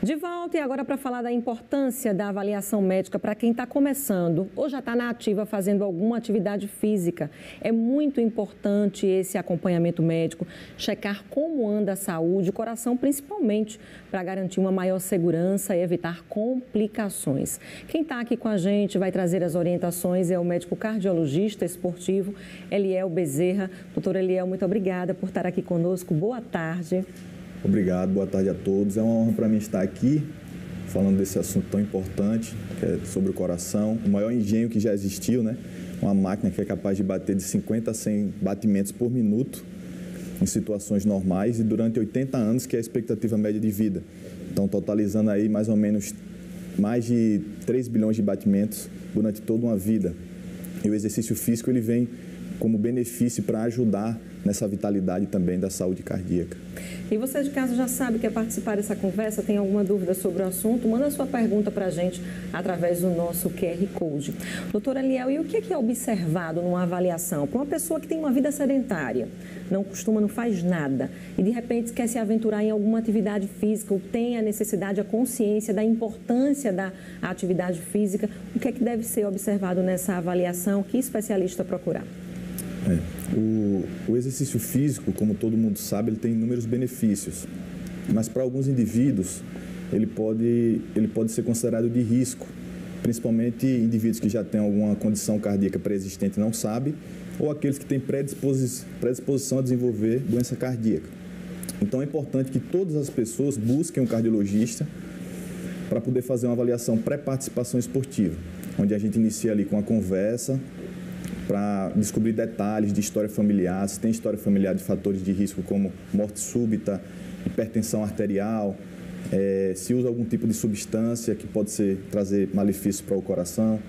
De volta e agora para falar da importância da avaliação médica para quem está começando ou já está na ativa fazendo alguma atividade física. É muito importante esse acompanhamento médico, checar como anda a saúde, o coração principalmente, para garantir uma maior segurança e evitar complicações. Quem está aqui com a gente vai trazer as orientações é o médico cardiologista esportivo Eliel Bezerra. Doutor Eliel, muito obrigada por estar aqui conosco. Boa tarde. Obrigado, boa tarde a todos. É uma honra para mim estar aqui falando desse assunto tão importante, que é sobre o coração, o maior engenho que já existiu, né? Uma máquina que é capaz de bater de 50 a 100 batimentos por minuto em situações normais e durante 80 anos, que é a expectativa média de vida. Então, totalizando aí mais ou menos mais de 3 bilhões de batimentos durante toda uma vida. E o exercício físico, ele vem como benefício para ajudar nessa vitalidade também da saúde cardíaca. E você de casa já sabe que quer participar dessa conversa, tem alguma dúvida sobre o assunto, manda sua pergunta para a gente através do nosso QR Code. Doutor Eliel, e o que é observado numa avaliação para uma pessoa que tem uma vida sedentária, não costuma, não faz nada e de repente quer se aventurar em alguma atividade física ou tem a necessidade, a consciência da importância da atividade física, o que é que deve ser observado nessa avaliação? Que especialista procurar? O exercício físico, como todo mundo sabe, ele tem inúmeros benefícios, mas para alguns indivíduos ele pode ser considerado de risco, principalmente indivíduos que já têm alguma condição cardíaca pré-existente e não sabem, ou aqueles que têm predisposição a desenvolver doença cardíaca. Então é importante que todas as pessoas busquem um cardiologista para poder fazer uma avaliação pré-participação esportiva, onde a gente inicia ali com a conversa, para descobrir detalhes de história familiar, se tem história familiar de fatores de risco como morte súbita, hipertensão arterial, se usa algum tipo de substância que pode trazer malefícios para o coração.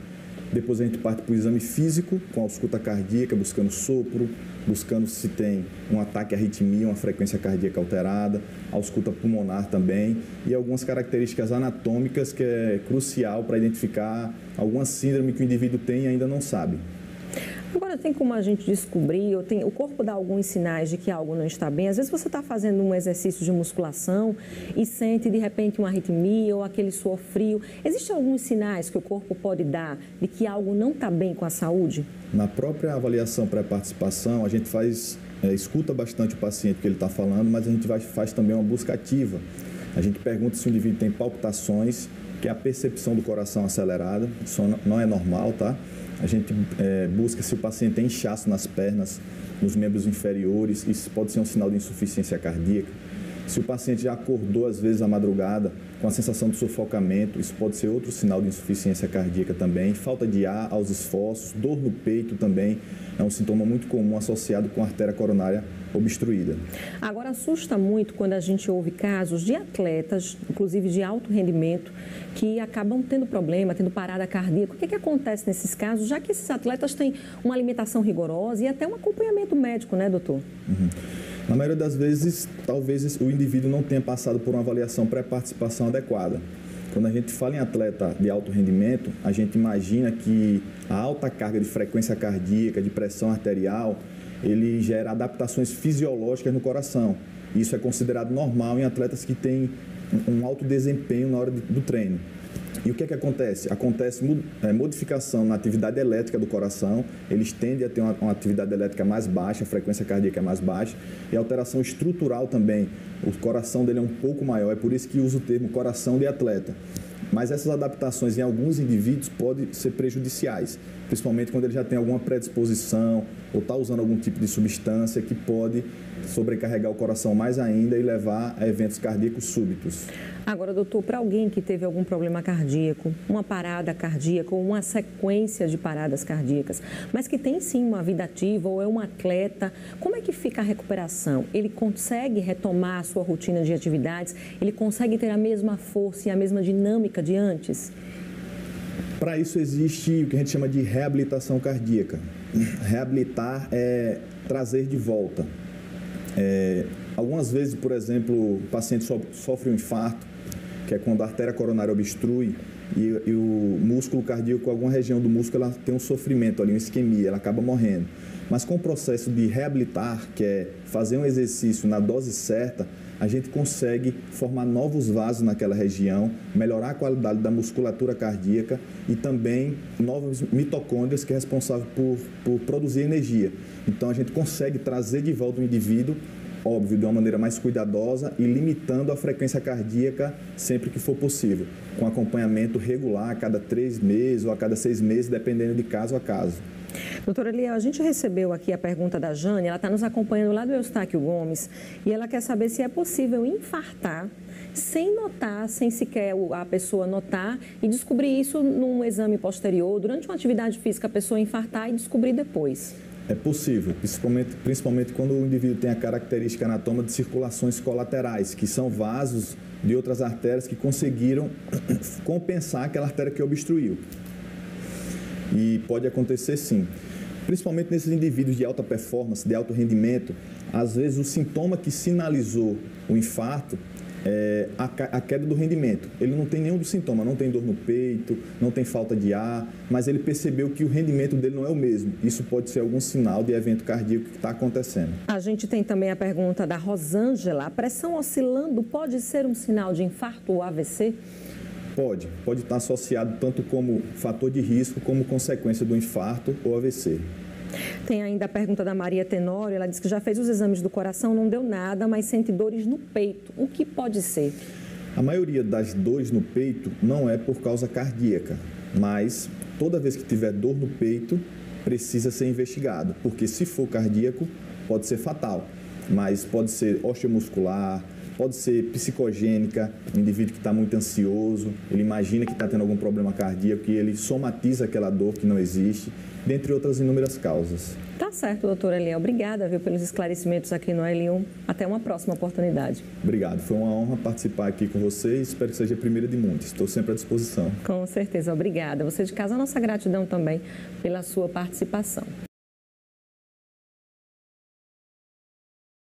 Depois a gente parte para o exame físico, com a ausculta cardíaca, buscando sopro, buscando se tem um ataque à arritmia, uma frequência cardíaca alterada, a ausculta pulmonar também e algumas características anatômicas que é crucial para identificar alguma síndrome que o indivíduo tem e ainda não sabe. Agora, tem como a gente descobrir, o corpo dá alguns sinais de que algo não está bem? Às vezes você está fazendo um exercício de musculação e sente de repente uma arritmia ou aquele suor frio. Existem alguns sinais que o corpo pode dar de que algo não está bem com a saúde? Na própria avaliação pré-participação, a gente escuta bastante o paciente que ele está falando, mas a gente faz também uma busca ativa. A gente pergunta se o indivíduo tem palpitações, que é a percepção do coração acelerada, isso não é normal, tá? A gente busca se o paciente tem inchaço nas pernas, nos membros inferiores, isso pode ser um sinal de insuficiência cardíaca. Se o paciente já acordou às vezes à madrugada com a sensação de sufocamento, isso pode ser outro sinal de insuficiência cardíaca também. Falta de ar aos esforços, dor no peito também é um sintoma muito comum associado com a artéria coronária obstruída. Agora, assusta muito quando a gente ouve casos de atletas, inclusive de alto rendimento, que acabam tendo problema, tendo parada cardíaca. O que acontece nesses casos, já que esses atletas têm uma alimentação rigorosa e até um acompanhamento médico, né, doutor? Na maioria das vezes, talvez o indivíduo não tenha passado por uma avaliação pré-participação adequada. Quando a gente fala em atleta de alto rendimento, a gente imagina que a alta carga de frequência cardíaca, de pressão arterial, ele gera adaptações fisiológicas no coração. Isso é considerado normal em atletas que têm um alto desempenho na hora do treino. E o que acontece? Acontece modificação na atividade elétrica do coração, eles tendem a ter uma atividade elétrica mais baixa, a frequência cardíaca é mais baixa, e alteração estrutural também. O coração dele é um pouco maior, é por isso que usa o termo coração de atleta. Mas essas adaptações em alguns indivíduos podem ser prejudiciais, principalmente quando ele já tem alguma predisposição ou está usando algum tipo de substância que pode sobrecarregar o coração mais ainda e levar a eventos cardíacos súbitos. Agora, doutor, para alguém que teve algum problema cardíaco, uma parada cardíaca ou uma sequência de paradas cardíacas, mas que tem sim uma vida ativa ou é um atleta, como é que fica a recuperação? Ele consegue retomar a sua rotina de atividades? Ele consegue ter a mesma força e a mesma dinâmica de antes? Para isso existe o que a gente chama de reabilitação cardíaca. Reabilitar é trazer de volta. Algumas vezes, por exemplo, o paciente sofre um infarto, que é quando a artéria coronária obstrui e o músculo cardíaco, alguma região do músculo, ela tem um sofrimento ali, uma isquemia, ela acaba morrendo. Mas com o processo de reabilitar, que é fazer um exercício na dose certa, a gente consegue formar novos vasos naquela região, melhorar a qualidade da musculatura cardíaca e também novas mitocôndrias que é responsável por produzir energia. Então, a gente consegue trazer de volta o indivíduo, óbvio, de uma maneira mais cuidadosa e limitando a frequência cardíaca sempre que for possível, com acompanhamento regular a cada 3 meses ou a cada 6 meses, dependendo de caso a caso. Doutora Eliel, a gente recebeu aqui a pergunta da Jane, ela está nos acompanhando lá do Eustáquio Gomes, e ela quer saber se é possível infartar sem notar, sem sequer a pessoa notar e descobrir isso num exame posterior, durante uma atividade física, a pessoa infartar e descobrir depois. É possível, principalmente quando o indivíduo tem a característica anatômica de circulações colaterais, que são vasos de outras artérias que conseguiram compensar aquela artéria que obstruiu. E pode acontecer sim, principalmente nesses indivíduos de alta performance, de alto rendimento, às vezes o sintoma que sinalizou o infarto é a queda do rendimento. Ele não tem nenhum dos sintomas, não tem dor no peito, não tem falta de ar, mas ele percebeu que o rendimento dele não é o mesmo. Isso pode ser algum sinal de evento cardíaco que está acontecendo. A gente tem também a pergunta da Rosângela. A pressão oscilando pode ser um sinal de infarto ou AVC? Pode estar associado tanto como fator de risco como consequência do infarto ou AVC. Tem ainda a pergunta da Maria Tenório, ela disse que já fez os exames do coração, não deu nada, mas sente dores no peito. O que pode ser? A maioria das dores no peito não é por causa cardíaca, mas toda vez que tiver dor no peito, precisa ser investigado, porque se for cardíaco, pode ser fatal, mas pode ser osteomuscular, pode ser psicogênica, um indivíduo que está muito ansioso, ele imagina que está tendo algum problema cardíaco e ele somatiza aquela dor que não existe, dentre outras inúmeras causas. Tá certo, doutora Eliel. Obrigada, pelos esclarecimentos aqui no L1. Até uma próxima oportunidade. Obrigado. Foi uma honra participar aqui com vocês. Espero que seja a primeira de muitas. Estou sempre à disposição. Com certeza. Obrigada. Você de casa, a nossa gratidão também pela sua participação.